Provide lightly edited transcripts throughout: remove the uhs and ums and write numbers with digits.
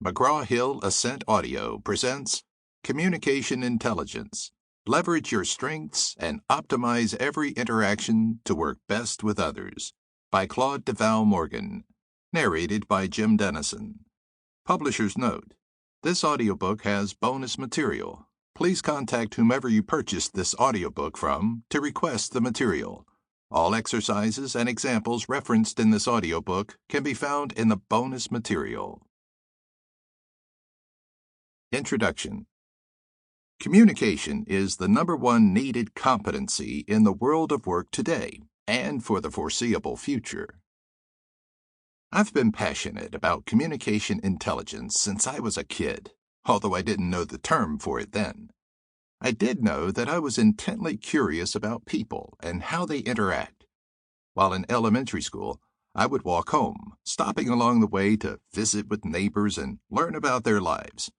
McGraw-Hill Ascent Audio presents Communication Intelligence. Leverage your strengths and optimize every interaction to work best with others. By Claude Morgan. Narrated by Jim Denison. Publisher's note: this audiobook has bonus material. Please contact whomever you purchased this audiobook from to request the material. All exercises and examples referenced in this audiobook can be found in the bonus material. Introduction. Communication is the #1 needed competency in the world of work today and for the foreseeable future. I've been passionate about communication intelligence since I was a kid, although I didn't know the term for it then. I did know that I was intently curious about people and how they interact. While in elementary school, I would walk home, stopping along the way to visit with neighbors and learn about their lives.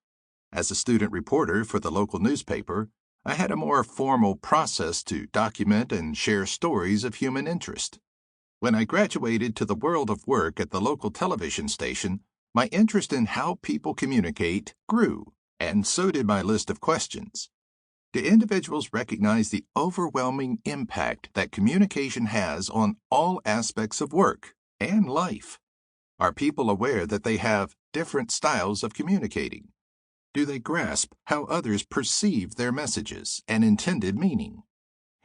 As a student reporter for the local newspaper, I had a more formal process to document and share stories of human interest. When I graduated to the world of work at the local television station, my interest in how people communicate grew, and so did my list of questions. Do individuals recognize the overwhelming impact that communication has on all aspects of work and life? Are people aware that they have different styles of communicating? Do they grasp how others perceive their messages and intended meaning?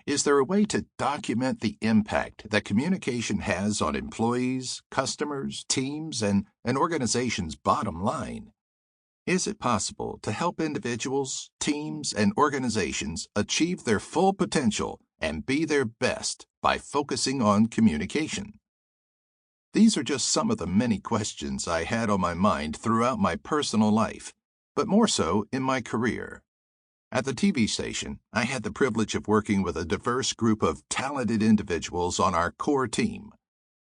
Is there a way to document the impact that communication has on employees, customers, teams, and an organization's bottom line? Is it possible to help individuals, teams, and organizations achieve their full potential and be their best by focusing on communication? These are just some of the many questions I had on my mind throughout my personal life, but more so in my career. At the TV station, I had the privilege of working with a diverse group of talented individuals on our core team.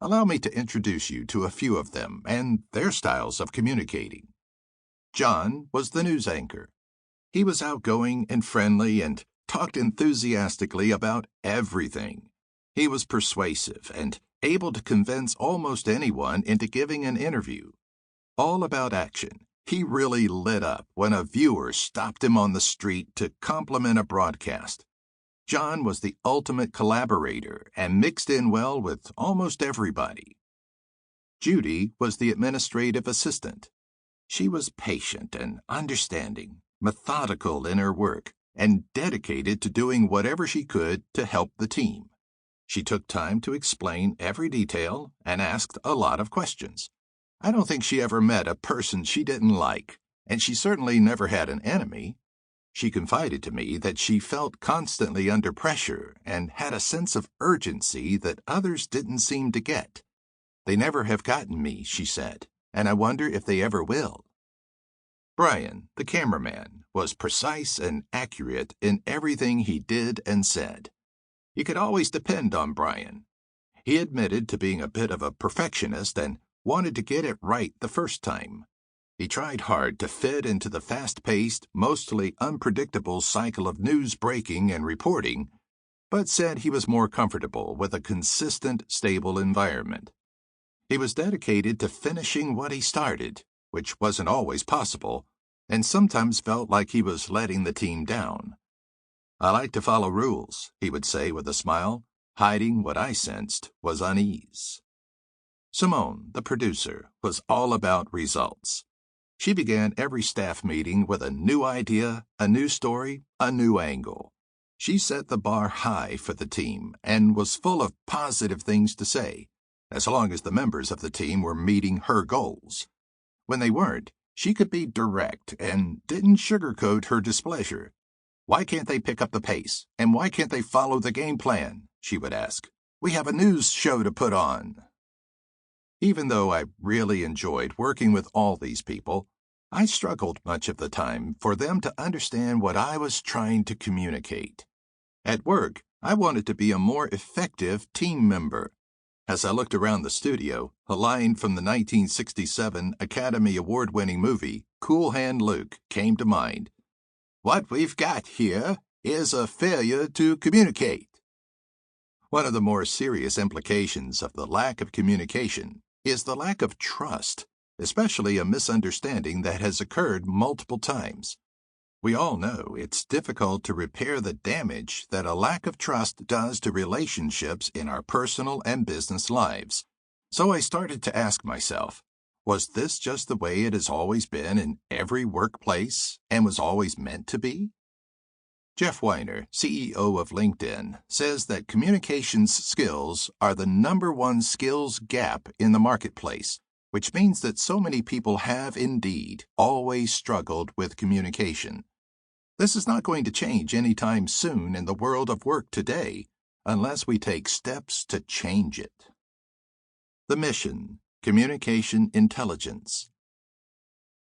Allow me to introduce you to a few of them and their styles of communicating. John was the news anchor. He was outgoing and friendly and talked enthusiastically about everything. He was persuasive and able to convince almost anyone into giving an interview. All about action, he really lit up when a viewer stopped him on the street to compliment a broadcast. John was the ultimate collaborator and mixed in well with almost everybody. Judy was the administrative assistant. She was patient and understanding, methodical in her work, and dedicated to doing whatever she could to help the team. She took time to explain every detail and asked a lot of questions. I don't think she ever met a person she didn't like, and she certainly never had an enemy. She confided to me that she felt constantly under pressure and had a sense of urgency that others didn't seem to get. They never have gotten me, she said, and I wonder if they ever will. Brian, the cameraman, was precise and accurate in everything he did and said. You could always depend on Brian. He admitted to being a bit of a perfectionist and wanted to get it right the first time. He tried hard to fit into the fast-paced, mostly unpredictable cycle of news breaking and reporting, but said he was more comfortable with a consistent, stable environment. He was dedicated to finishing what he started, which wasn't always possible, and sometimes felt like he was letting the team down. I like to follow rules, he would say with a smile, hiding what I sensed was unease. Simone, the producer, was all about results. She began every staff meeting with a new idea, a new story, a new angle. She set the bar high for the team and was full of positive things to say, as long as the members of the team were meeting her goals. When they weren't, she could be direct and didn't sugarcoat her displeasure. Why can't they pick up the pace, and why can't they follow the game plan? She would ask. We have a news show to put on. Even though I really enjoyed working with all these people, I struggled much of the time for them to understand what I was trying to communicate. At work, I wanted to be a more effective team member. As I looked around the studio, a line from the 1967 Academy Award-winning movie, Cool Hand Luke, came to mind. What we've got here is a failure to communicate. One of the more serious implications of the lack of communication is the lack of trust, especially a misunderstanding that has occurred multiple times. We all know it's difficult to repair the damage that a lack of trust does to relationships in our personal and business lives. So I started to ask myself, was this just the way it has always been in every workplace and was always meant to be? Jeff Weiner, CEO of LinkedIn, says that communications skills are the #1 skills gap in the marketplace, which means that so many people have indeed always struggled with communication. This is not going to change anytime soon in the world of work today, unless we take steps to change it. The mission: communication intelligence.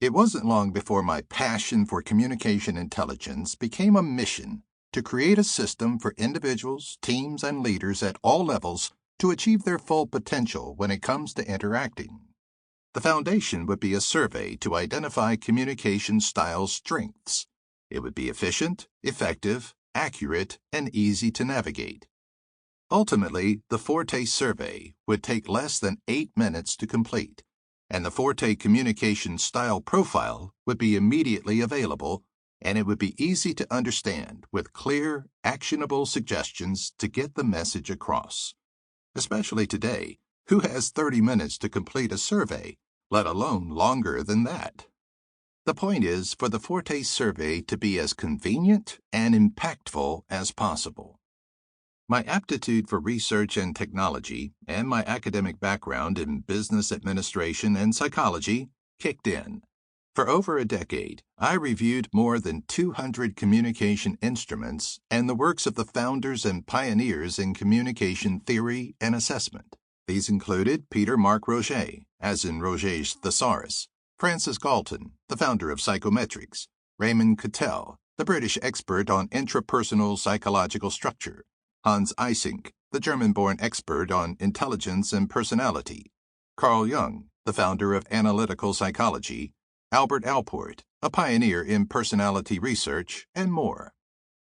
It wasn't long before my passion for communication intelligence became a mission to create a system for individuals, teams, and leaders at all levels to achieve their full potential when it comes to interacting. The foundation would be a survey to identify communication style strengths. It would be efficient, effective, accurate, and easy to navigate. Ultimately, the Forté survey would take less than 8 minutes to complete, and the Forté Communication Style Profile would be immediately available, and it would be easy to understand with clear, actionable suggestions to get the message across. Especially today, who has 30 minutes to complete a survey, let alone longer than that? The point is for the Forté survey to be as convenient and impactful as possible. My aptitude for research and technology and my academic background in business administration and psychology kicked in. For over a decade, I reviewed more than 200 communication instruments and the works of the founders and pioneers in communication theory and assessment. These included Peter Mark Roget, as in Roget's Thesaurus, Francis Galton, the founder of psychometrics, Raymond Cattell, the British expert on intrapersonal psychological structure, Hans Eysenck, the German-born expert on intelligence and personality, Carl Jung, the founder of analytical psychology, Albert Allport, a pioneer in personality research, and more.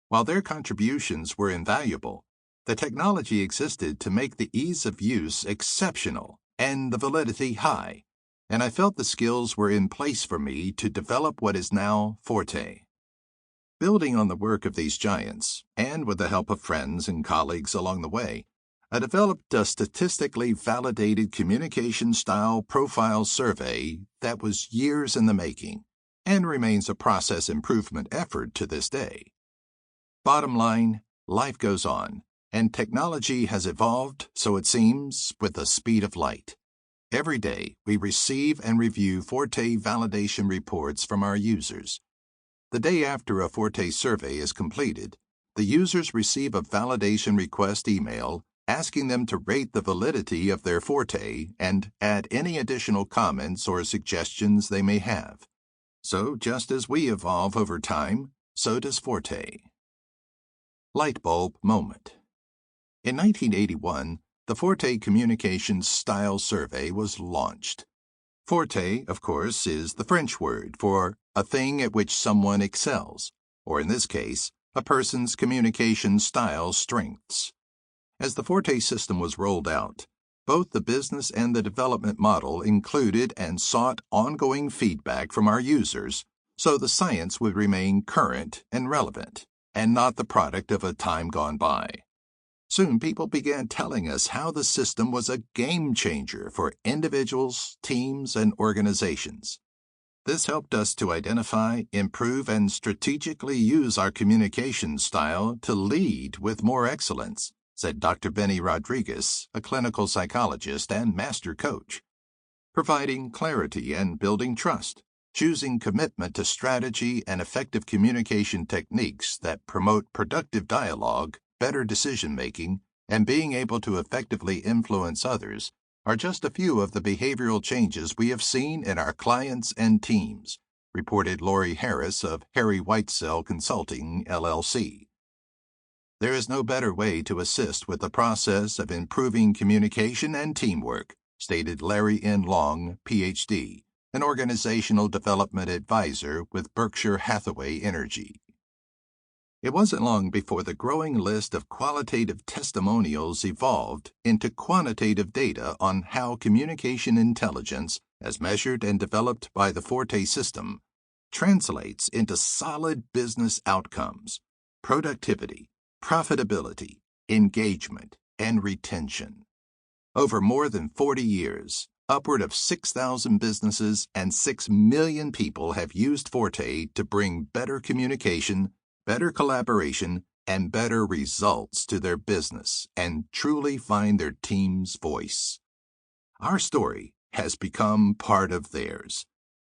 While their contributions were invaluable, the technology existed to make the ease of use exceptional and the validity high, and I felt the skills were in place for me to develop what is now Forté. Building on the work of these giants, and with the help of friends and colleagues along the way, I developed a statistically validated communication style profile survey that was years in the making and remains a process improvement effort to this day. Bottom line, life goes on, and technology has evolved, so it seems, with the speed of light. Every day, we receive and review Forté validation reports from our users. The day after a Forté survey is completed, the users receive a validation request email asking them to rate the validity of their Forté and add any additional comments or suggestions they may have. So, just as we evolve over time, so does Forté. Light bulb moment. In 1981, the Forté Communication Style Survey was launched. Forté, of course, is the French word for a thing at which someone excels, or in this case, a person's communication style strengths. As the Forté system was rolled out, both the business and the development model included and sought ongoing feedback from our users, so the science would remain current and relevant, and not the product of a time gone by. Soon people began telling us how the system was a game changer for individuals, teams, and organizations. This helped us to identify, improve, and strategically use our communication style to lead with more excellence, said Dr. Benny Rodriguez, a clinical psychologist and master coach. Providing clarity and building trust, choosing commitment to strategy and effective communication techniques that promote productive dialogue, better decision-making, and being able to effectively influence others are just a few of the behavioral changes we have seen in our clients and teams, reported Lori Harris of Harry Whitesell Consulting, LLC. There is no better way to assist with the process of improving communication and teamwork, stated Larry N. Long, Ph.D., an organizational development advisor with Berkshire Hathaway Energy. It wasn't long before the growing list of qualitative testimonials evolved into quantitative data on how communication intelligence, as measured and developed by the Forté system, translates into solid business outcomes, productivity, profitability, engagement, and retention. Over more than 40 years, upward of 6,000 businesses and 6 million people have used Forté to bring better communication, better collaboration, and better results to their business and truly find their team's voice. Our story has become part of theirs.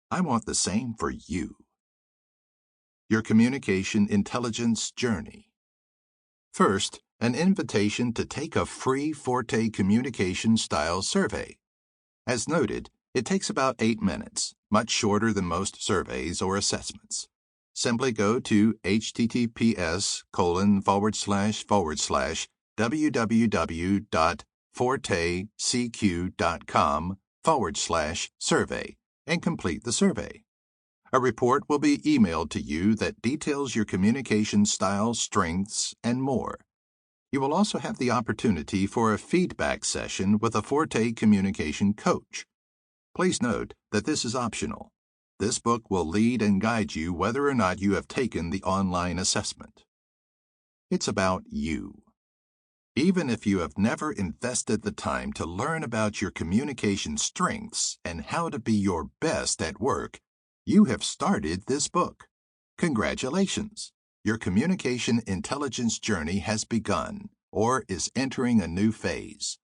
I want the same for you. Your communication intelligence journey. First, an invitation to take a free Forté Communication Style survey. As noted, it takes about 8 minutes, much shorter than most surveys or assessments. Simply go to https://www.fortecq.com/survey and complete the survey. A report will be emailed to you that details your communication style, strengths, and more. You will also have the opportunity for a feedback session with a Forté communication coach. Please note that this is optional. This book will lead and guide you whether or not you have taken the online assessment. It's about you. Even if you have never invested the time to learn about your communication strengths and how to be your best at work, you have started this book. Congratulations! Your communication intelligence journey has begun or is entering a new phase.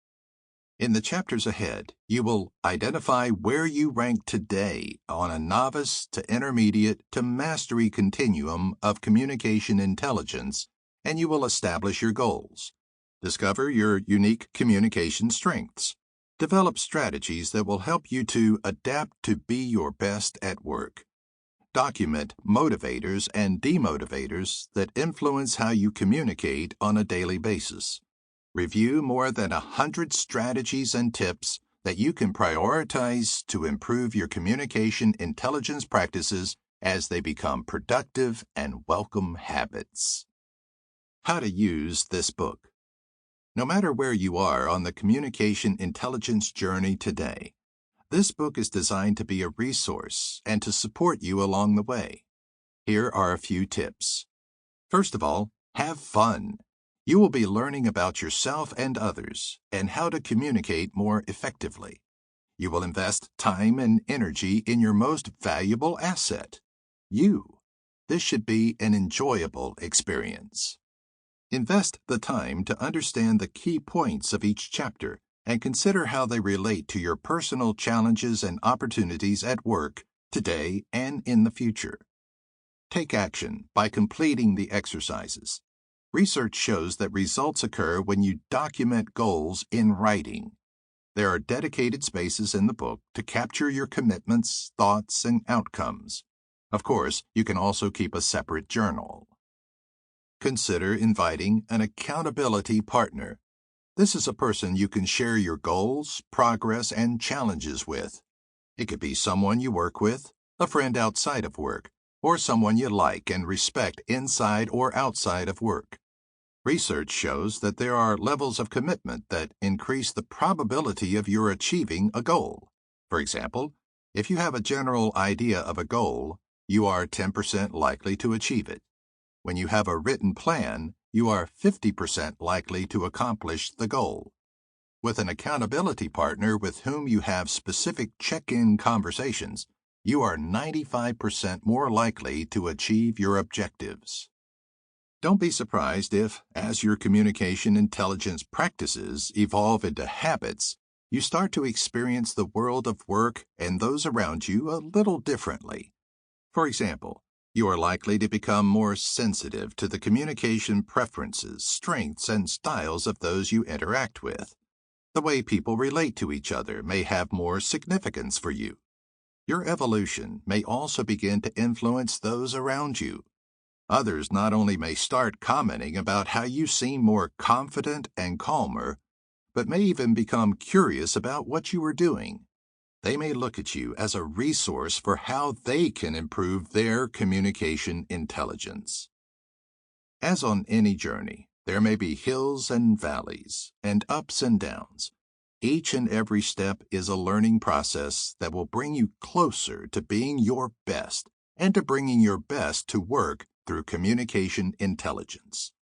In the chapters ahead, you will identify where you rank today on a novice to intermediate to mastery continuum of communication intelligence, and you will establish your goals. Discover your unique communication strengths. Develop strategies that will help you to adapt to be your best at work. Document motivators and demotivators that influence how you communicate on a daily basis. Review more than 100 strategies and tips that you can prioritize to improve your communication intelligence practices as they become productive and welcome habits. How to use this book. No matter where you are on the communication intelligence journey today, this book is designed to be a resource and to support you along the way. Here are a few tips. First of all, have fun. You will be learning about yourself and others and how to communicate more effectively. You will invest time and energy in your most valuable asset, you. This should be an enjoyable experience. Invest the time to understand the key points of each chapter and consider how they relate to your personal challenges and opportunities at work today and in the future. Take action by completing the exercises. Research shows that results occur when you document goals in writing. There are dedicated spaces in the book to capture your commitments, thoughts, and outcomes. Of course, you can also keep a separate journal. Consider inviting an accountability partner. This is a person you can share your goals, progress, and challenges with. It could be someone you work with, a friend outside of work, or someone you like and respect inside or outside of work. Research shows that there are levels of commitment that increase the probability of your achieving a goal. For example, if you have a general idea of a goal, you are 10% likely to achieve it. When you have a written plan, you are 50% likely to accomplish the goal. With an accountability partner with whom you have specific check-in conversations, you are 95% more likely to achieve your objectives. Don't be surprised if, as your communication intelligence practices evolve into habits, you start to experience the world of work and those around you a little differently. For example, you are likely to become more sensitive to the communication preferences, strengths, and styles of those you interact with. The way people relate to each other may have more significance for you. Your evolution may also begin to influence those around you. Others not only may start commenting about how you seem more confident and calmer, but may even become curious about what you are doing. They may look at you as a resource for how they can improve their communication intelligence. As on any journey, there may be hills and valleys, and ups and downs. Each and every step is a learning process that will bring you closer to being your best and to bringing your best to work through communication intelligence.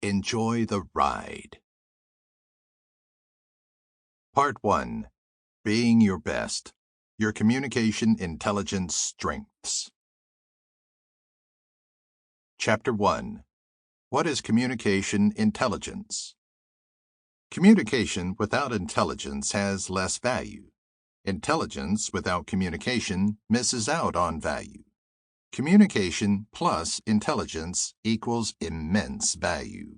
Enjoy the ride. Part 1. Being Your Best. Your Communication Intelligence Strengths. Chapter 1. What is communication intelligence? Communication without intelligence has less value. Intelligence without communication misses out on value. Communication plus intelligence equals immense value.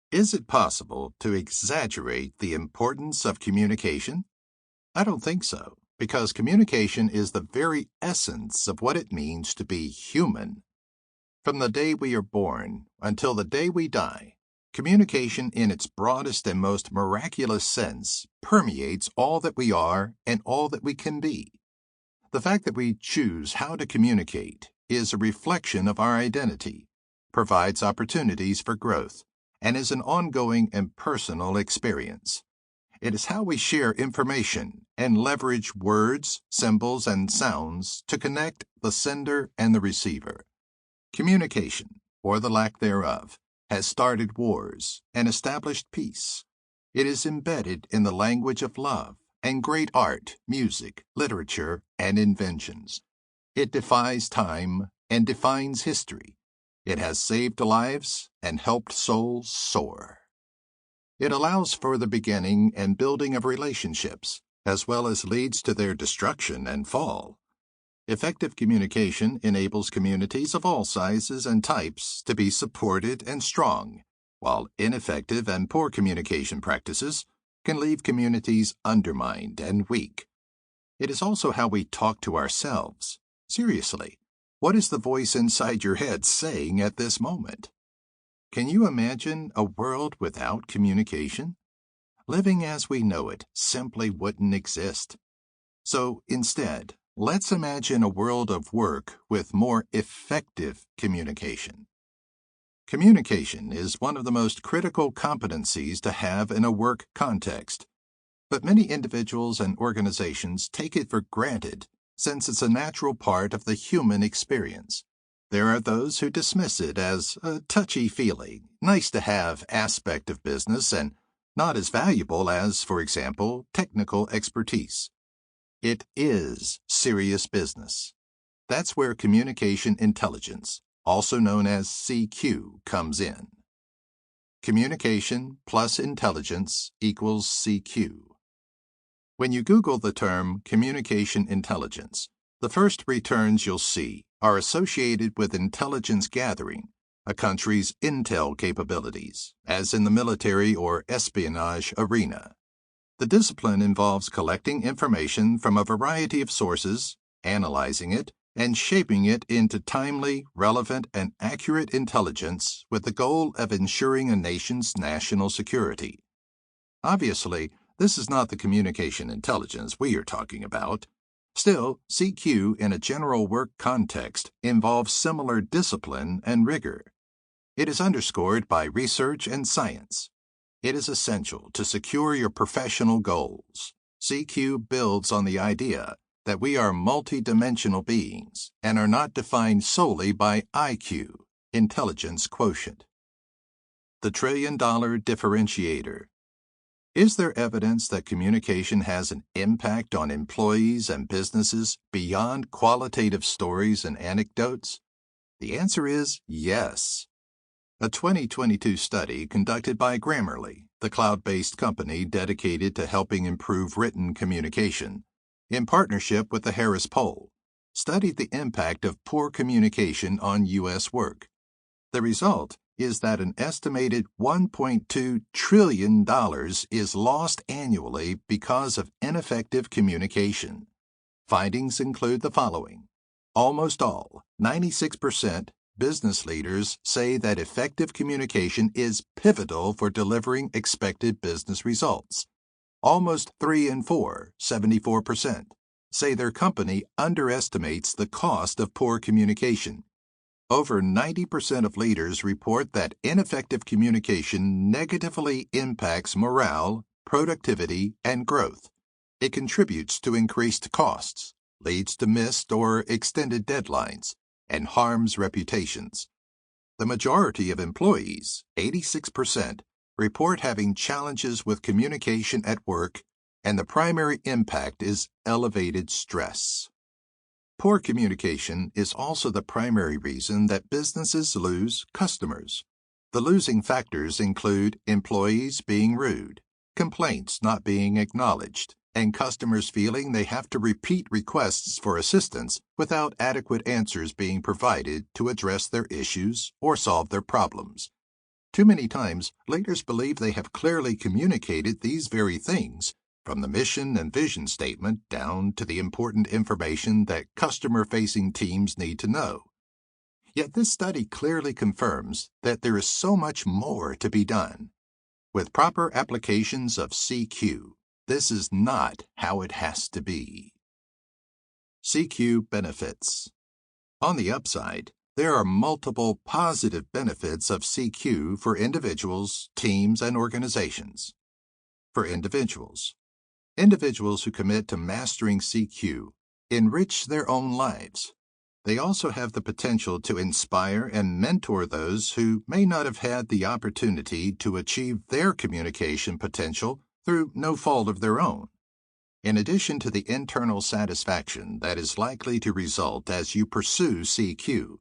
Is it possible to exaggerate the importance of communication? I don't think so, because communication is the very essence of what it means to be human. From the day we are born until the day we die, communication in its broadest and most miraculous sense permeates all that we are and all that we can be. The fact that we choose how to communicate is a reflection of our identity, provides opportunities for growth, and is an ongoing and personal experience. It is how we share information and leverage words, symbols, and sounds to connect the sender and the receiver. Communication, or the lack thereof, has started wars and established peace. It is embedded in the language of love and great art, music, literature, and inventions. It defies time and defines history. It has saved lives and helped souls soar. It allows for the beginning and building of relationships, as well as leads to their destruction and fall. Effective communication enables communities of all sizes and types to be supported and strong, while ineffective and poor communication practices can leave communities undermined and weak. It is also how we talk to ourselves. Seriously, what is the voice inside your head saying at this moment? Can you imagine a world without communication? Living as we know it simply wouldn't exist. So instead, let's imagine a world of work with more effective communication. Communication is one of the most critical competencies to have in a work context, but many individuals and organizations take it for granted since it's a natural part of the human experience. There are those who dismiss it as a touchy-feely, nice-to-have aspect of business and not as valuable as, for example, technical expertise. It is serious business. That's where communication intelligence, also known as CQ, comes in. Communication plus intelligence equals CQ. When you Google the term communication intelligence, the first returns you'll see are associated with intelligence gathering, a country's intel capabilities, as in the military or espionage arena. The discipline involves collecting information from a variety of sources, analyzing it, and shaping it into timely, relevant, and accurate intelligence with the goal of ensuring a nation's national security. Obviously, this is not the communication intelligence we are talking about. Still, CQ in a general work context involves similar discipline and rigor. It is underscored by research and science. It is essential to secure your professional goals. CQ builds on the idea that we are multidimensional beings and are not defined solely by IQ, intelligence quotient. The trillion-dollar differentiator. Is there evidence that communication has an impact on employees and businesses beyond qualitative stories and anecdotes? The answer is yes. A 2022 study conducted by Grammarly, the cloud-based company dedicated to helping improve written communication, in partnership with the Harris Poll, studied the impact of poor communication on U.S. work. The result is that an estimated $1.2 trillion is lost annually because of ineffective communication. Findings include the following. Almost all, 96%, business leaders say that effective communication is pivotal for delivering expected business results. Almost 3 in 4, 74%, say their company underestimates the cost of poor communication. Over 90% of leaders report that ineffective communication negatively impacts morale, productivity, and growth. It contributes to increased costs, leads to missed or extended deadlines, and harms reputations. The majority of employees, 86%, report having challenges with communication at work, and the primary impact is elevated stress. Poor communication is also the primary reason that businesses lose customers. The losing factors include employees being rude, complaints not being acknowledged, and customers feeling they have to repeat requests for assistance without adequate answers being provided to address their issues or solve their problems. Too many times, leaders believe they have clearly communicated these very things, from the mission and vision statement down to the important information that customer-facing teams need to know. Yet this study clearly confirms that there is so much more to be done. With proper applications of CQ, this is not how it has to be. CQ benefits. On the upside, there are multiple positive benefits of CQ for individuals, teams, and organizations. For individuals who commit to mastering CQ enrich their own lives. They also have the potential to inspire and mentor those who may not have had the opportunity to achieve their communication potential through no fault of their own. In addition to the internal satisfaction that is likely to result as you pursue CQ,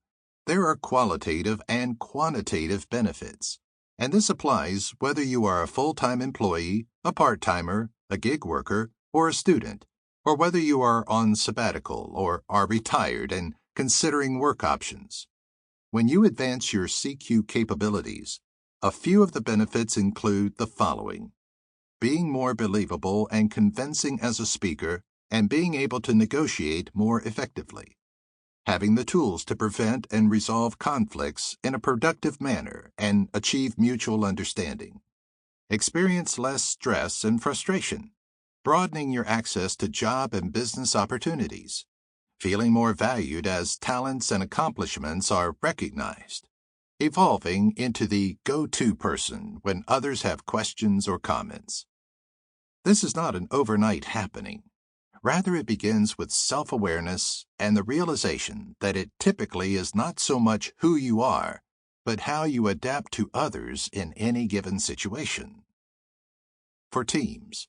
there are qualitative and quantitative benefits, and this applies whether you are a full-time employee, a part-timer, a gig worker, or a student, or whether you are on sabbatical or are retired and considering work options. When you advance your CQ capabilities, a few of the benefits include the following: being more believable and convincing as a speaker, and being able to negotiate more effectively. Having the tools to prevent and resolve conflicts in a productive manner and achieve mutual understanding. Experience less stress and frustration, broadening your access to job and business opportunities. Feeling more valued as talents and accomplishments are recognized. Evolving into the go-to person when others have questions or comments. This is not an overnight happening. Rather, it begins with self-awareness and the realization that it typically is not so much who you are, but how you adapt to others in any given situation. For teams.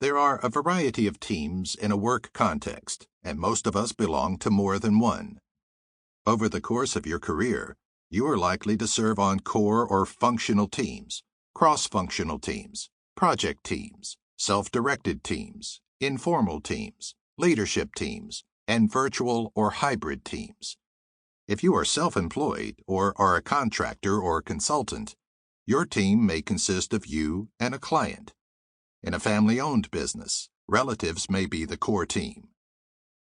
There are a variety of teams in a work context, and most of us belong to more than one. Over the course of your career, you are likely to serve on core or functional teams, cross-functional teams, project teams, self-directed teams, informal teams, leadership teams, and virtual or hybrid teams. If you are self-employed or are a contractor or consultant, your team may consist of you and a client. In a family-owned business, relatives may be the core team.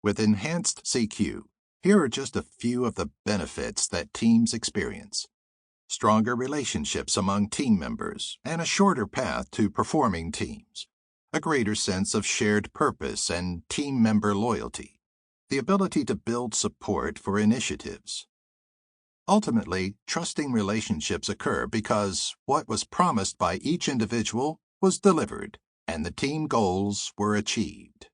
With enhanced CQ, here are just a few of the benefits that teams experience: stronger relationships among team members and a shorter path to performing teams, a greater sense of shared purpose and team member loyalty, the ability to build support for initiatives. Ultimately, trusting relationships occur because what was promised by each individual was delivered, and the team goals were achieved.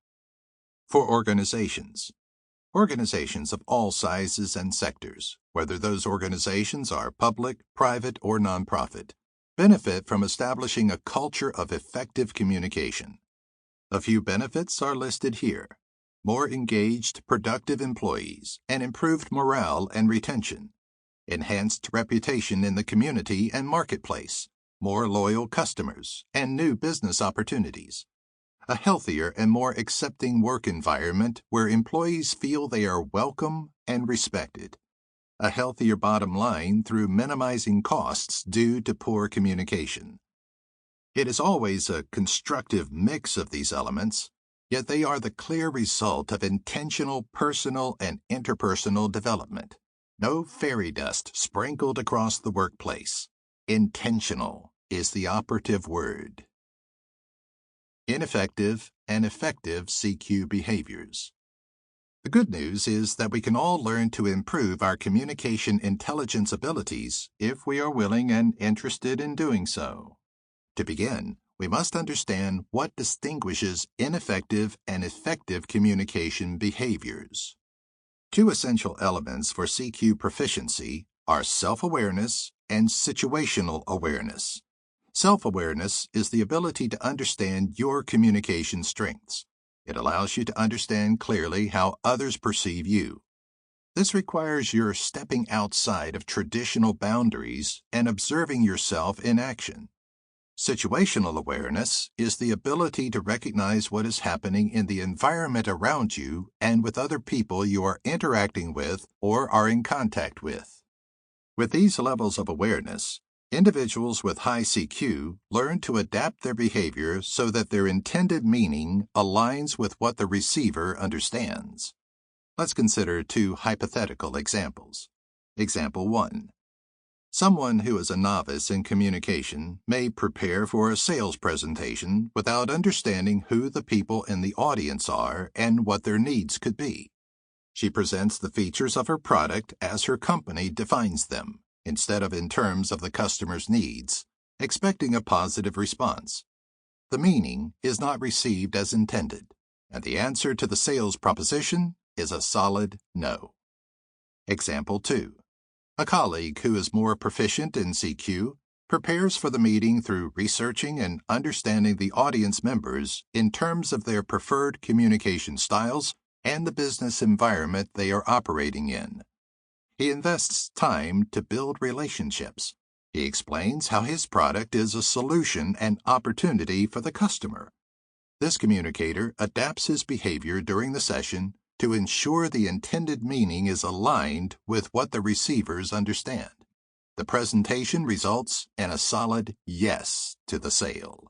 For organizations of all sizes and sectors, whether those organizations are public, private, or nonprofit, benefit from establishing a culture of effective communication. A few benefits are listed here: more engaged, productive employees, and improved morale and retention, enhanced reputation in the community and marketplace, more loyal customers, and new business opportunities. A healthier and more accepting work environment where employees feel they are welcome and respected. A healthier bottom line through minimizing costs due to poor communication. It is always a constructive mix of these elements, yet they are the clear result of intentional personal and interpersonal development. No fairy dust sprinkled across the workplace. Intentional is the operative word. Ineffective and effective CQ behaviors. The good news is that we can all learn to improve our communication intelligence abilities if we are willing and interested in doing so. To begin, we must understand what distinguishes ineffective and effective communication behaviors. Two essential elements for CQ proficiency are self-awareness and situational awareness. Self-awareness is the ability to understand your communication strengths. It allows you to understand clearly how others perceive you. This requires your stepping outside of traditional boundaries and observing yourself in action. Situational awareness is the ability to recognize what is happening in the environment around you and with other people you are interacting with or are in contact with. With these levels of awareness, individuals with high CQ learn to adapt their behavior so that their intended meaning aligns with what the receiver understands. Let's consider two hypothetical examples. Example 1. Someone who is a novice in communication may prepare for a sales presentation without understanding who the people in the audience are and what their needs could be. She presents the features of her product as her company defines them, instead of in terms of the customer's needs, expecting a positive response. The meaning is not received as intended, and the answer to the sales proposition is a solid no. Example 2. A colleague who is more proficient in CQ prepares for the meeting through researching and understanding the audience members in terms of their preferred communication styles and the business environment they are operating in. He invests time to build relationships. He explains how his product is a solution and opportunity for the customer. This communicator adapts his behavior during the session to ensure the intended meaning is aligned with what the receivers understand. The presentation results in a solid yes to the sale.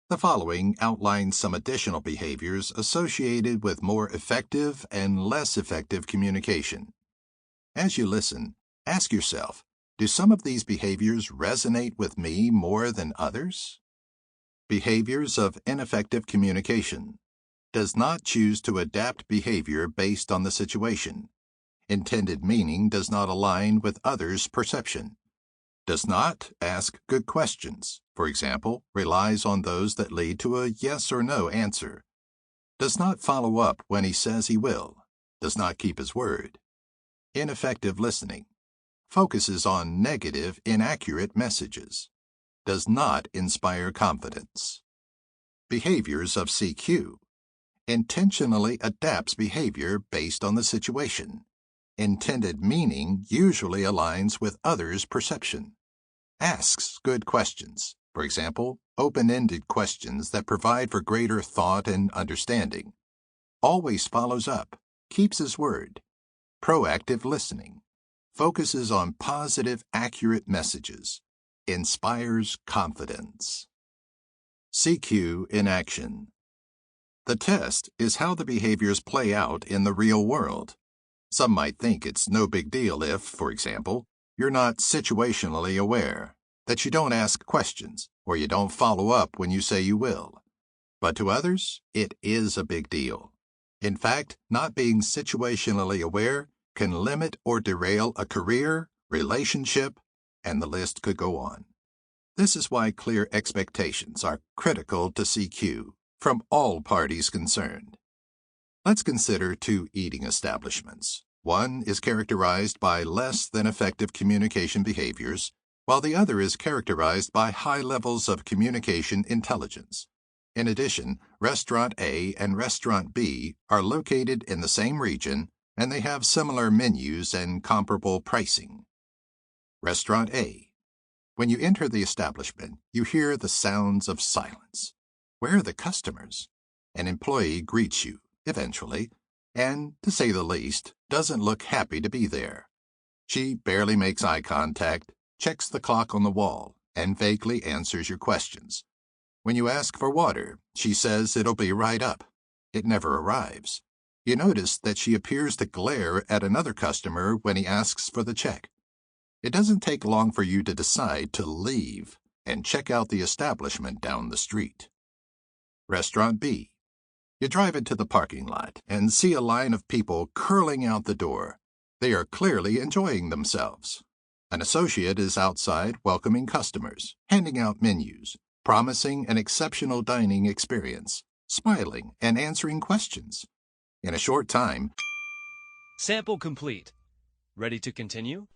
The following outlines some additional behaviors associated with more effective and less effective communication. As you listen, ask yourself, do some of these behaviors resonate with me more than others? Behaviors of ineffective communication. Does not choose to adapt behavior based on the situation. Intended meaning does not align with others' perception. Does not ask good questions. For example, relies on those that lead to a yes or no answer. Does not follow up when he says he will. Does not keep his word. Ineffective listening. Focuses on negative, inaccurate messages. Does not inspire confidence. Behaviors of CQ. Intentionally adapts behavior based on the situation. Intended meaning usually aligns with others' perception. Asks good questions, for example, open-ended questions that provide for greater thought and understanding. Always follows up, keeps his word. Proactive listening. Focuses on positive, accurate messages. Inspires confidence. CQ in action. The test is how the behaviors play out in the real world. Some might think it's no big deal if, for example, you're not situationally aware, that you don't ask questions, or you don't follow up when you say you will. But to others, it is a big deal. In fact, not being situationally aware can limit or derail a career, relationship, and the list could go on. This is why clear expectations are critical to CQ from all parties concerned. Let's consider two eating establishments. One is characterized by less than effective communication behaviors, while the other is characterized by high levels of communication intelligence. In addition, Restaurant A and Restaurant B are located in the same region, and they have similar menus and comparable pricing. Restaurant A. When you enter the establishment, you hear the sounds of silence. Where are the customers? An employee greets you, eventually, and, to say the least, doesn't look happy to be there. She barely makes eye contact, checks the clock on the wall, and vaguely answers your questions. When you ask for water, she says it'll be right up. It never arrives. You notice that she appears to glare at another customer when he asks for the check. It doesn't take long for you to decide to leave and check out the establishment down the street. Restaurant B. You drive into the parking lot and see a line of people curling out the door. They are clearly enjoying themselves. An associate is outside welcoming customers, handing out menus, promising an exceptional dining experience, smiling and answering questions. In a short time, Sample complete. Ready to continue?